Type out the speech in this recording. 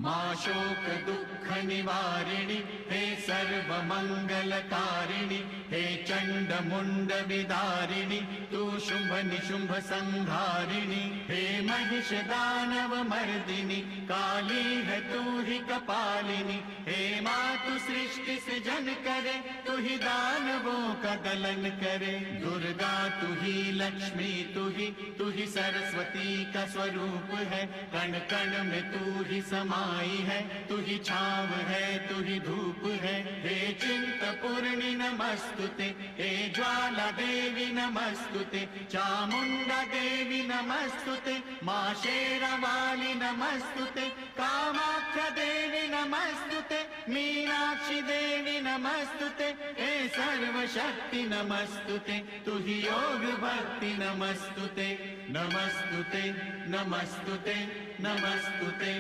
मां शोक दुःख निवारिणि हे सर्व मंगलकारिणि हे चंड मुंड विदारिणि तू शुंभ निशुंभ संहारिणि हे महिष दानव मर्दिनि काली है तू ही कपालिनी हे मातु सृष्टि सृजन करे तू ही दानवों का दलन करे दुर्गा तू ही लक्ष्मी तू ही सरस्वती का स्वरूप है कण कण में तू ही समाई है तू ही छाव है तू ही धूप है हे चिंतपूर्णि नमस्तुते हे ज्वाला देवी नमस्तुते चामुंडा देवी नमस्तुते मां शेरावाली नमस्तुते कामाख्या देवी नमस्तुते मीनाक्षी देवी नमस्तुते हे सर्वशक्ति नमस्तुते तू ही योग भक्ति नमस्तुते नमस्तुते नमस्तुते नमस्तुते।